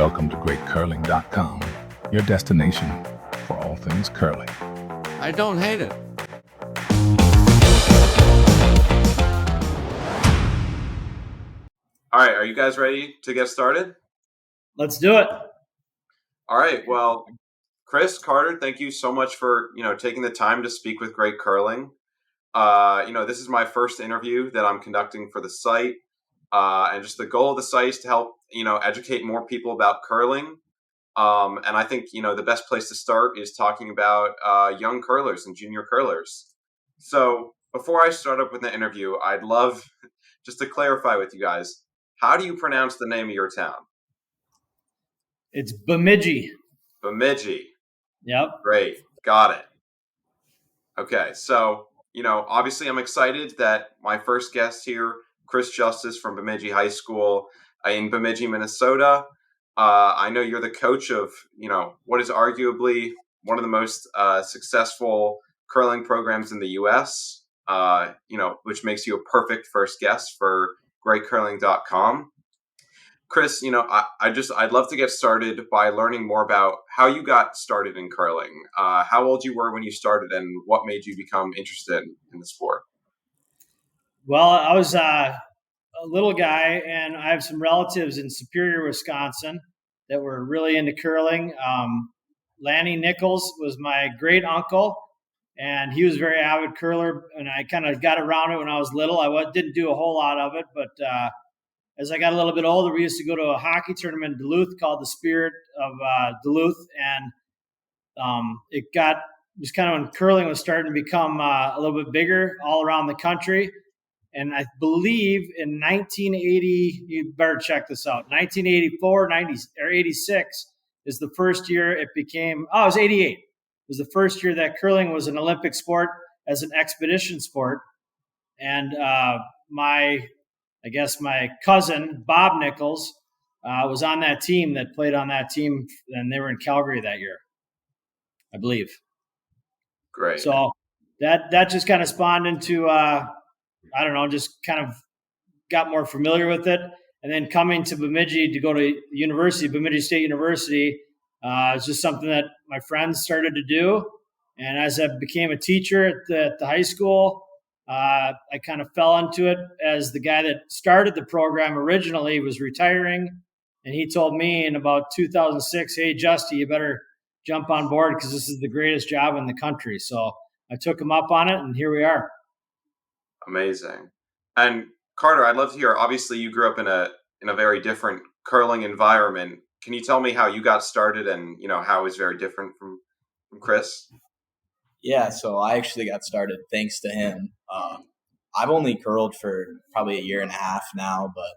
Welcome to GreatCurling.com, your destination for all things curling. I don't hate it. All right, are you guys ready to get started? Let's do it. All right, well, Chris, Carter, thank you so much for, taking the time to speak with Great Curling. This is my first interview that I'm conducting for the site. And just the goal of the site is to help, educate more people about curling. And I think, the best place to start is talking about young curlers and junior curlers. So before I start up with the interview, I'd love just to clarify with you guys, how do you pronounce the name of your town? It's Bemidji. Bemidji. Yep. Great. Got it. Okay. So, obviously I'm excited that my first guest here, Chris Justice from Bemidji High School in Bemidji, Minnesota. I know you're the coach of, what is arguably one of the most successful curling programs in the U.S., which makes you a perfect first guest for GreatCurling.com. Chris, I'd love to get started by learning more about how you got started in curling, how old you were when you started, and what made you become interested in the sport. Well, I was a little guy, and I have some relatives in Superior, Wisconsin, that were really into curling. Lanny Nichols was my great uncle, and he was a very avid curler, and I kind of got around it when I was little. I didn't do a whole lot of it, but as I got a little bit older, we used to go to a hockey tournament in Duluth called the Spirit of Duluth, and it was kind of when curling was starting to become a little bit bigger all around the country. And I believe in 1980, you better check this out, 1984, 90, or 86 is the first year it became, it was 88. It was the first year that curling was an Olympic sport as an expedition sport. And my cousin, Bob Nichols, was on that team that played on that team, and they were in Calgary that year, I believe. Great. So that just kind of spawned into, just kind of got more familiar with it. And then coming to Bemidji to go to university, Bemidji State University, it's just something that my friends started to do. And as I became a teacher at the high school, I kind of fell into it as the guy that started the program originally was retiring. And he told me in about 2006, hey, Justy, you better jump on board because this is the greatest job in the country. So I took him up on it, and here we are. Amazing. And Carter, I'd love to hear, obviously you grew up in a very different curling environment. Can you tell me how you got started and, how it was very different from Chris? Yeah, so I actually got started thanks to him. I've only curled for probably a year and a half now, but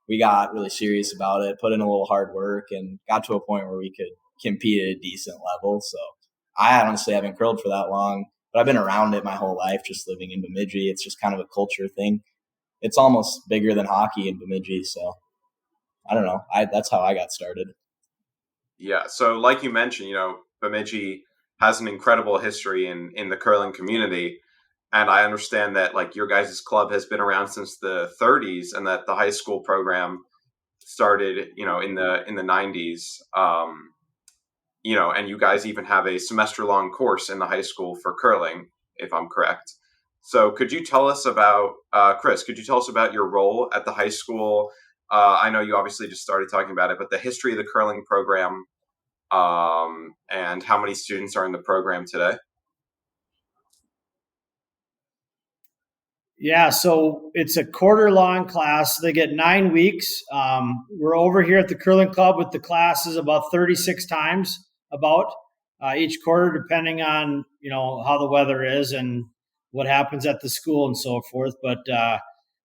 we got really serious about it, put in a little hard work, and got to a point where we could compete at a decent level. So I honestly haven't curled for that long, but I've been around it my whole life, just living in Bemidji. It's just kind of a culture thing. It's almost bigger than hockey in Bemidji, so I don't know. That's how I got started. Yeah, so like you mentioned, Bemidji has an incredible history in the curling community. And I understand that like your guys' club has been around since the 30s and that the high school program started, in the 90s. And you guys even have a semester-long course in the high school for curling, if I'm correct. So could you tell us about, Chris, could you tell us about your role at the high school? I know you obviously just started talking about it, but the history of the curling program, and how many students are in the program today? Yeah, so it's a quarter-long class. They get 9 weeks. We're over here at the curling club with the classes about 36 times each quarter, depending on, how the weather is and what happens at the school and so forth. But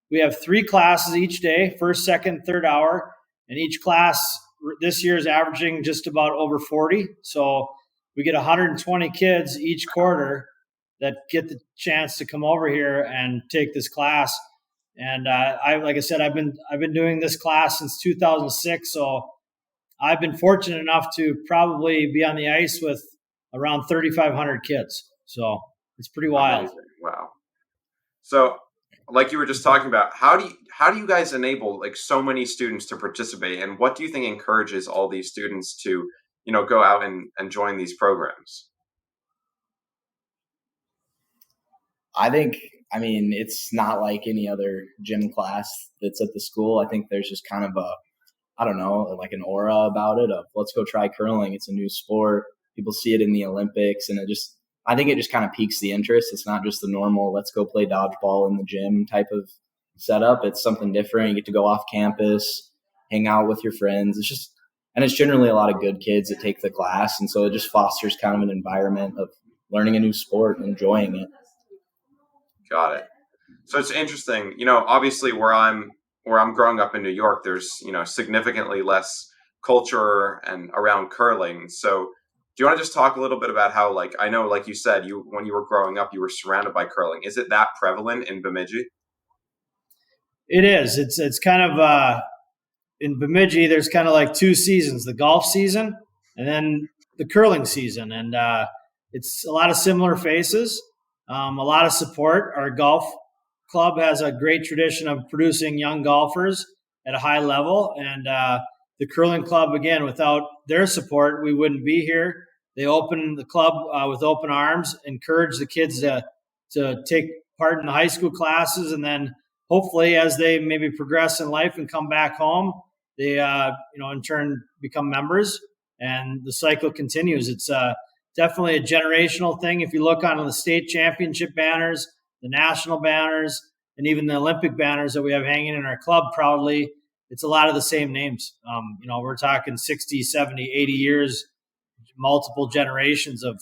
we have 3 classes each day, first, second, third hour. And each class this year is averaging just about over 40. So we get 120 kids each quarter that get the chance to come over here and take this class. And like I said, I've been doing this class since 2006. So I've been fortunate enough to probably be on the ice with around 3,500 kids. So it's pretty wild. Amazing. Wow. So like you were just talking about, how do you guys enable like so many students to participate, and what do you think encourages all these students to, go out and join these programs? I mean, it's not like any other gym class that's at the school. I think there's just kind of I don't know, like an aura about it of let's go try curling. It's a new sport. People see it in the Olympics, and I think it just kind of piques the interest. It's not just the normal, let's go play dodgeball in the gym type of setup. It's something different. You get to go off campus, hang out with your friends. And it's generally a lot of good kids that take the class. And so it just fosters kind of an environment of learning a new sport and enjoying it. Got it. So it's interesting, obviously where I'm growing up in New York, there's, significantly less culture and around curling. So do you want to just talk a little bit about how, like, I know, like you said, when you were growing up, you were surrounded by curling. Is it that prevalent in Bemidji? It is. It's kind of in Bemidji. There's kind of like two seasons: the golf season and then the curling season, and it's a lot of similar faces, a lot of support. Our golf club has a great tradition of producing young golfers at a high level, and the curling club, again, without their support, we wouldn't be here. They open the club with open arms, encourage the kids to take part in the high school classes, and then hopefully as they maybe progress in life and come back home, they in turn become members, and the cycle continues. It's definitely a generational thing. If you look on the state championship banners, the national banners, and even the Olympic banners that we have hanging in our club proudly, it's a lot of the same names. We're talking 60, 70, 80 years, multiple generations of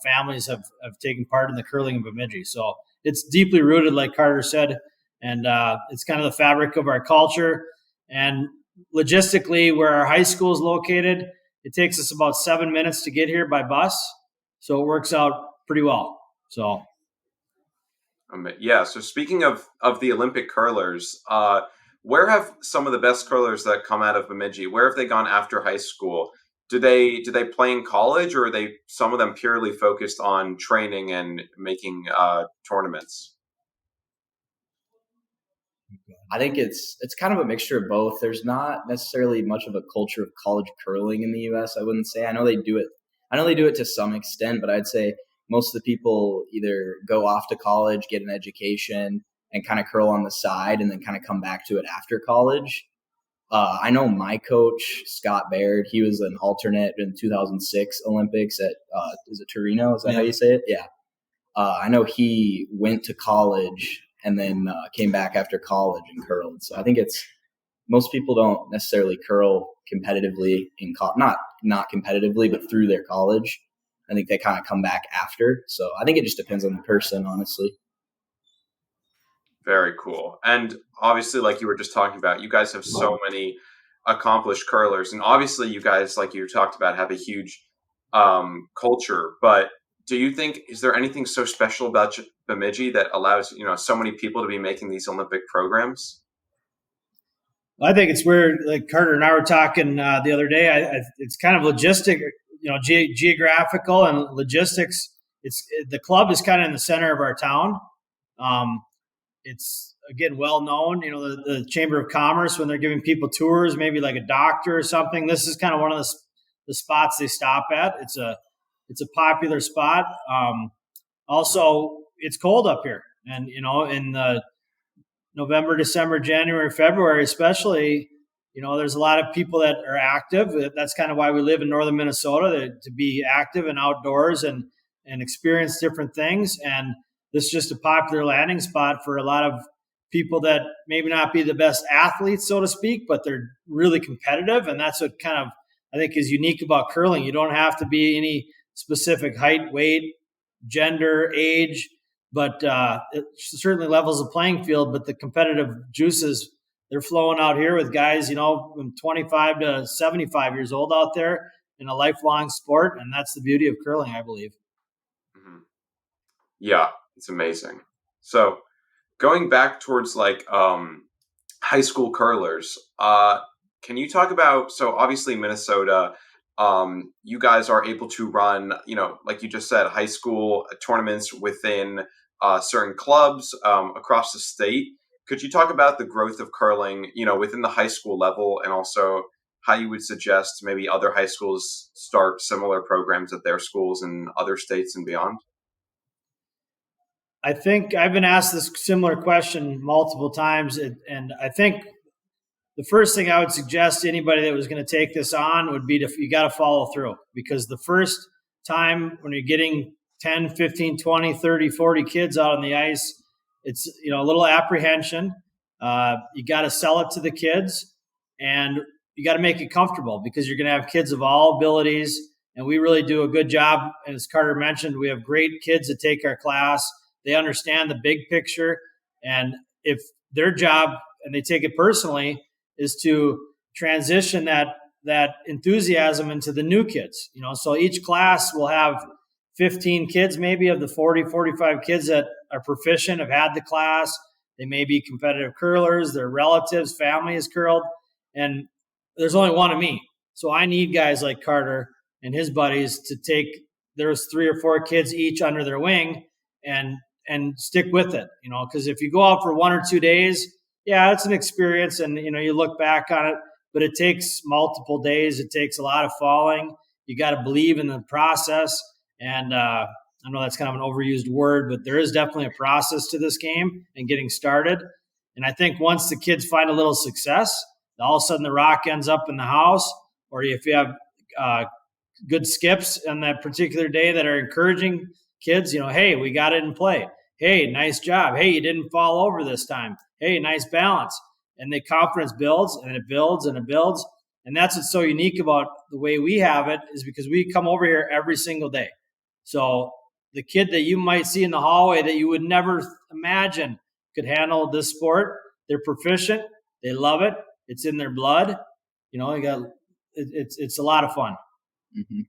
families have taken part in the curling in Bemidji. So it's deeply rooted, like Carter said, and it's kind of the fabric of our culture. And logistically, where our high school is located, it takes us about 7 minutes to get here by bus. So it works out pretty well. So Yeah. So speaking of the Olympic curlers, where have some of the best curlers that come out of Bemidji? Where have they gone after high school? Do they play in college, or are they some of them purely focused on training and making tournaments? I think it's kind of a mixture of both. There's not necessarily much of a culture of college curling in the U.S. I wouldn't say. I know they do it. I know they do it to some extent, but I'd say most of the people either go off to college, get an education, and kind of curl on the side, and then kind of come back to it after college. I know my coach, Scott Baird, he was an alternate in 2006 Olympics at, is it Torino? Is that how you say it? Yeah. I know he went to college and then came back after college and curled. So I think most people don't necessarily curl competitively in not competitively, but through their college. I think they kind of come back after. So I think it just depends on the person, honestly. Very cool. And obviously, like you were just talking about, you guys have so many accomplished curlers, and obviously, you guys, like you talked about, have a huge culture. But do you think, is there anything so special about Bemidji that allows so many people to be making these Olympic programs? I think it's where, like Carter and I were talking the other day. It's kind of logistic, geographical and logistics. The club is kind of in the center of our town. It's again well known. The Chamber of Commerce, when they're giving people tours, maybe like a doctor or something. This is kind of one of the spots they stop at. It's a popular spot. Also, it's cold up here, and in the November, December, January, February, especially, there's a lot of people that are active. That's kind of why we live in northern Minnesota, to be active and outdoors and experience different things. And this is just a popular landing spot for a lot of people that maybe not be the best athletes, so to speak, but they're really competitive. And that's what kind of, I think, is unique about curling. You don't have to be any specific height, weight, gender, age, but it certainly levels the playing field. But the competitive juices, they're flowing out here with guys, from 25 to 75 years old out there in a lifelong sport. And that's the beauty of curling, I believe. Mm-hmm. Yeah, it's amazing. So going back towards like high school curlers, can you talk about, so obviously Minnesota, you guys are able to run, like you just said, high school tournaments within certain clubs across the state. Could you talk about the growth of curling, within the high school level, and also how you would suggest maybe other high schools start similar programs at their schools in other states and beyond? I think I've been asked this similar question multiple times, and I think the first thing I would suggest to anybody that was going to take this on would be you got to follow through, because the first time when you're getting 10, 15, 20, 30, 40 kids out on the ice, it's a little apprehension. You got to sell it to the kids, and you got to make it comfortable, because you're going to have kids of all abilities, and we really do a good job. As Carter mentioned, we have great kids that take our class. They understand the big picture, and if their job, and they take it personally, is to transition that enthusiasm into the new kids. So each class will have 15 kids, maybe, of the 40, 45 kids that are proficient, have had the class. They may be competitive curlers, their relatives, family is curled, and there's only one of me. So I need guys like Carter and his buddies to take, there's 3 or 4 kids each under their wing, and stick with it, because if you go out for 1 or 2 days, yeah, it's an experience, and you look back on it, but it takes multiple days. It takes a lot of falling. You got to believe in the process, and I know that's kind of an overused word, but there is definitely a process to this game and getting started. And I think once the kids find a little success, all of a sudden the rock ends up in the house, or if you have good skips on that particular day that are encouraging kids, hey, we got it in play. Hey, nice job. Hey, you didn't fall over this time. Hey, nice balance. And the confidence builds, and it builds, and it builds. And that's what's so unique about the way we have it, is because we come over here every single day. So the kid that you might see in the hallway that you would never imagine could handle this sport, they're proficient. They love it. It's in their blood. It's a lot of fun. Mm-hmm.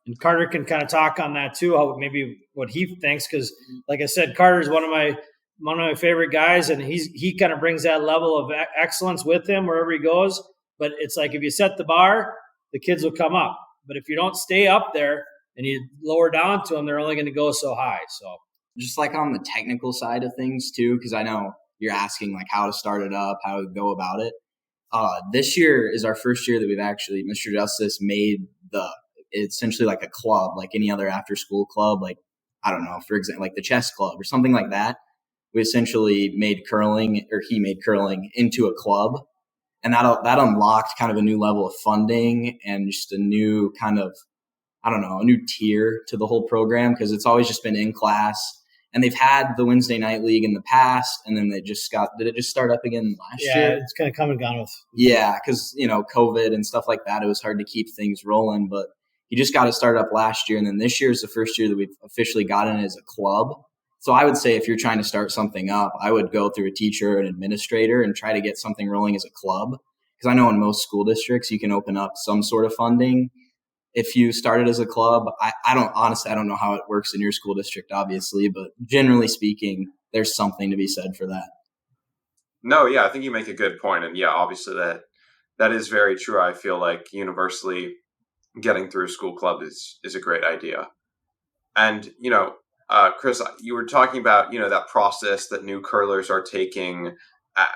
And Carter can kind of talk on that too, how maybe what he thinks, because like I said, Carter's one of my favorite guys, and he kind of brings that level of excellence with him wherever he goes. But it's like, if you set the bar, the kids will come up. But if you don't stay up there and you lower down to them, they're only going to go so high. So just like on the technical side of things too, because I know you're asking like how to start it up, how to go about it. This year is our first year that we've actually, Mr. Justice made essentially like a club, like any other after school club, like, I don't know, for example, like the chess club or something like that. We essentially made curling, or he made curling into a club. And that unlocked kind of a new level of funding and just a new kind of, I don't know, a new tier to the whole program, because it's always just been in class. And they've had the Wednesday night league in the past, and then did it just start up again last year? Yeah, it's kind of come and gone with. Yeah, because, COVID and stuff like that, it was hard to keep things rolling. But he just got it started up last year, and then this year is the first year that we've officially gotten it as a club. So I would say if you're trying to start something up, I would go through a teacher or an administrator and try to get something rolling as a club. Because I know in most school districts, you can open up some sort of funding if you started as a club. I don't know how it works in your school district, obviously, but generally speaking, there's something to be said for that. No, yeah, I think you make a good point. And yeah, obviously that is very true. I feel like universally getting through a school club is a great idea. And, Chris, you were talking about, that process that new curlers are taking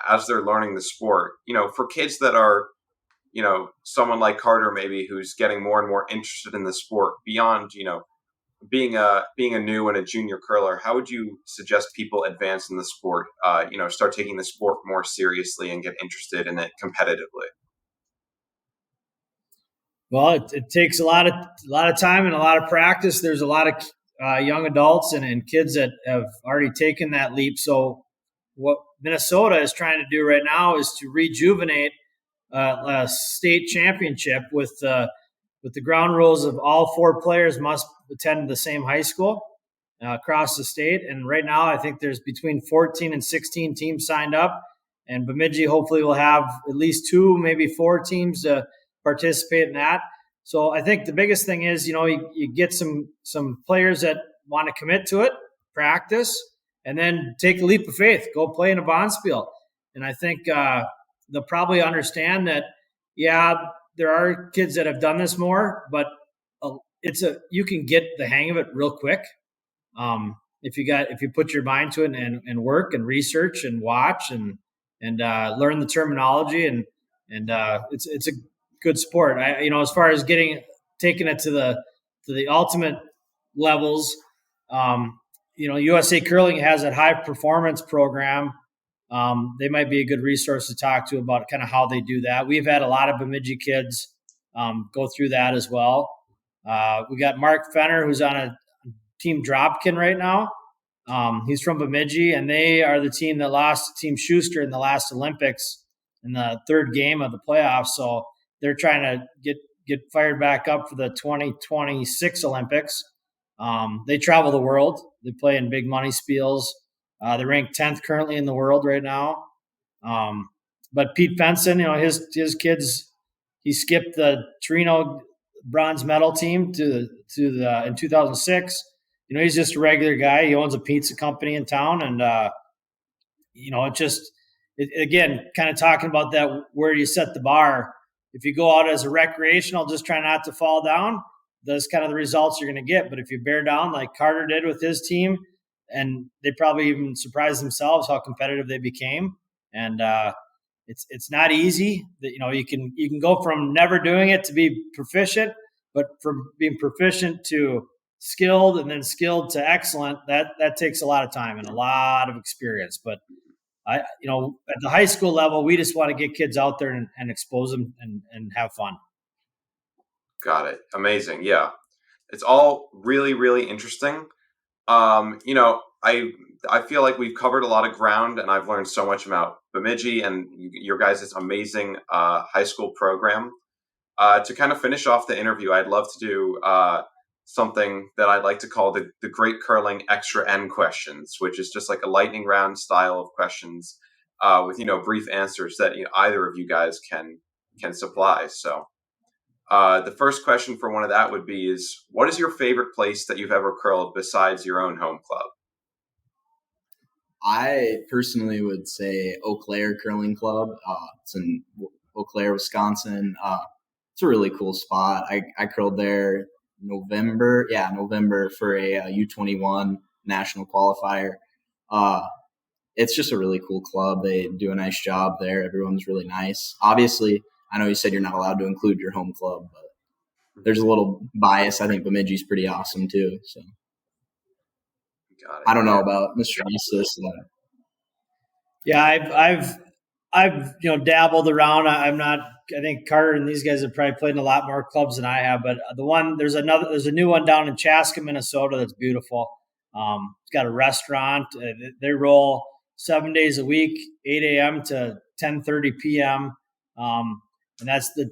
as they're learning the sport. For kids that are, someone like Carter maybe, who's getting more and more interested in the sport beyond, being a new and a junior curler, how would you suggest people advance in the sport, start taking the sport more seriously and get interested in it competitively? Well, it takes a lot of time and a lot of practice. There's a lot of young adults and kids that have already taken that leap. So what Minnesota is trying to do right now is to rejuvenate a state championship with the ground rules of all 4 players must attend the same high school across the state. And right now, I think there's between 14 and 16 teams signed up, and Bemidji hopefully will have at least 2, maybe 4 teams to participate in that. So I think the biggest thing is, you get some players that want to commit to it, practice, and then take a leap of faith, go play in a Bonspiel. And I think they'll probably understand that, yeah, there are kids that have done this more, but you can get the hang of it real quick. if you put your mind to it and work and research and watch and learn the terminology and it's a good sport. As far as taking it to the ultimate levels, USA Curling has a high performance program. They might be a good resource to talk to about kind of how they do that. We've had a lot of Bemidji kids go through that as well. We got Mark Fenner, who's on a Team Dropkin right now. He's from Bemidji, and they are the team that lost to Team Schuster in the last Olympics in the third game of the playoffs. So they're trying to get fired back up for the 2026 Olympics. They travel the world. They play in big money spiels. They're ranked 10th currently in the world right now. But Pete Benson, his kids, he skipped the Torino bronze medal team in 2006. He's just a regular guy. He owns a pizza company in town, and again, kind of talking about that, where you set the bar. If you go out as a recreational, just try not to fall down, that's kind of the results you're going to get. But if you bear down like Carter did with his team, and they probably even surprised themselves how competitive they became, and it's not easy. That you can go from never doing it to be proficient, but from being proficient to skilled and then skilled to excellent, that takes a lot of time and a lot of experience. But at the high school level, we just want to get kids out there and expose them and have fun. Got it. Amazing. Yeah. It's all really, really interesting. I feel like we've covered a lot of ground, and I've learned so much about Bemidji and your guys' amazing high school program. To kind of finish off the interview, I'd love to do something that I'd like to call the Great Curling Extra N questions, which is just like a lightning round style of questions with brief answers that either of you guys can supply. So the first question for one of that would be what is your favorite place that you've ever curled besides your own home club? I personally would say Eau Claire Curling Club. It's in Eau Claire, Wisconsin. It's a really cool spot. I curled there November for a U21 national qualifier. It's just a really cool club. They do a nice job there. Everyone's really nice. Obviously, I know you said you're not allowed to include your home club, but there's a little bias. I think Bemidji's pretty awesome too. So I don't know about Mr. Justice. Yeah, I've dabbled around. I think Carter and these guys have probably played in a lot more clubs than I have. But there's a new one down in Chaska, Minnesota that's beautiful. It's got a restaurant. They roll 7 days a week, 8 a.m. to 10:30 p.m. And that's the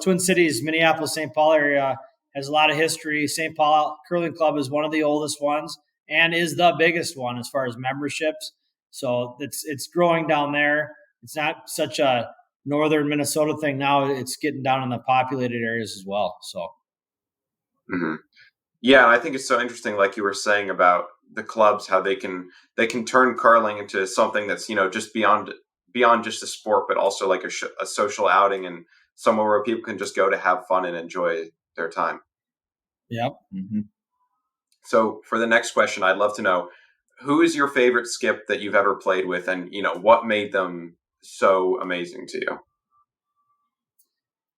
Twin Cities, Minneapolis, St. Paul area has a lot of history. St. Paul Curling Club is one of the oldest ones and is the biggest one as far as memberships. So it's growing down there. It's not such a northern Minnesota thing now. It's getting down in the populated areas as well. So, Yeah, and I think it's so interesting, like you were saying about the clubs, how they can turn curling into something that's just beyond just a sport, but also like a social outing and somewhere where people can just go to have fun and enjoy their time. Yep. Mm-hmm. So for the next question, I'd love to know, who is your favorite skip that you've ever played with, and what made them so amazing to you?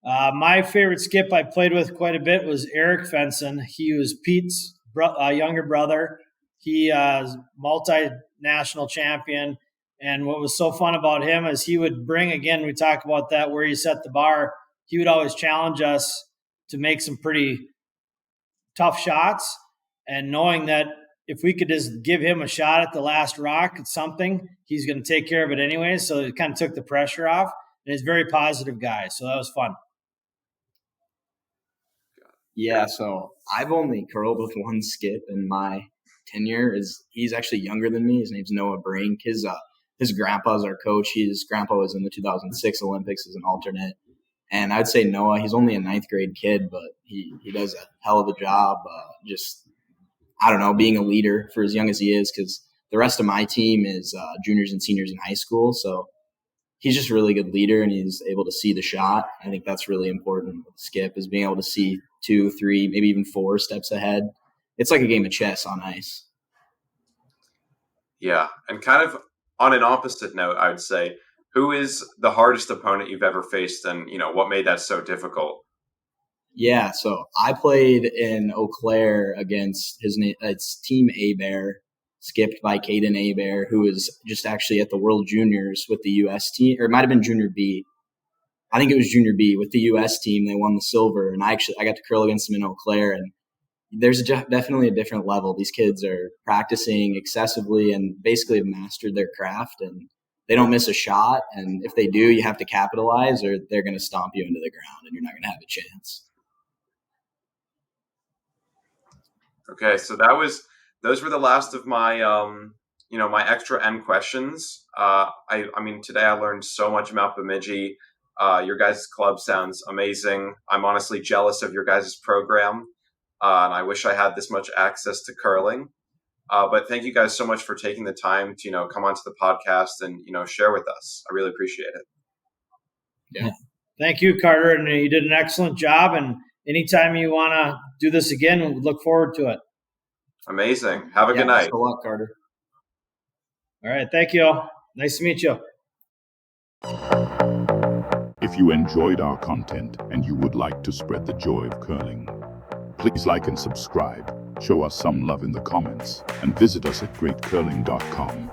My favorite skip I played with quite a bit was Eric Fenson. He was Pete's younger brother. He multinational champion. And what was so fun about him is he would bring, again, we talk about that, where you set the bar. He would always challenge us to make some pretty tough shots. And knowing that if we could just give him a shot at the last rock at something, he's going to take care of it anyway. So it kind of took the pressure off. And he's a very positive guy. So that was fun. Yeah, so I've only curled with one skip in my tenure. He's actually younger than me. His name's Noah Brink. His grandpa's our coach. His grandpa was in the 2006 Olympics as an alternate. And I'd say Noah, he's only a ninth grade kid, but he does a hell of a job being a leader for as young as he is, because the rest of my team is juniors and seniors in high school. So he's just a really good leader, and he's able to see the shot. I think that's really important with skip, is being able to see 2, 3, maybe even 4 steps ahead. It's like a game of chess on ice. Yeah, and kind of on an opposite note, I would say, who is the hardest opponent you've ever faced, and what made that so difficult? Yeah, so I played in Eau Claire against it's Team A Bear, skipped by Caden A Bear, who was just actually at the World Juniors with the U.S. team, or it might have been Junior B. I think it was Junior B with the U.S. team. They won the silver, and I got to curl against them in Eau Claire, and there's definitely a different level. These kids are practicing excessively and basically have mastered their craft, and they don't miss a shot. And if they do, you have to capitalize, or they're going to stomp you into the ground, and you're not going to have a chance. Okay, so those were the last of my my extra M questions. I mean today I learned so much about Bemidji. Your guys' club sounds amazing. I'm honestly jealous of your guys' program, and I wish I had this much access to curling. But thank you guys so much for taking the time to come onto the podcast and share with us. I really appreciate it. Yeah. Thank you, Carter, and you did an excellent job. And anytime you want to do this again, we look forward to it. Amazing. Have a good Best night. of luck, Carter. All right, thank you. Nice to meet you. If you enjoyed our content and you would like to spread the joy of curling, please like and subscribe, show us some love in the comments, and visit us at greatcurling.com.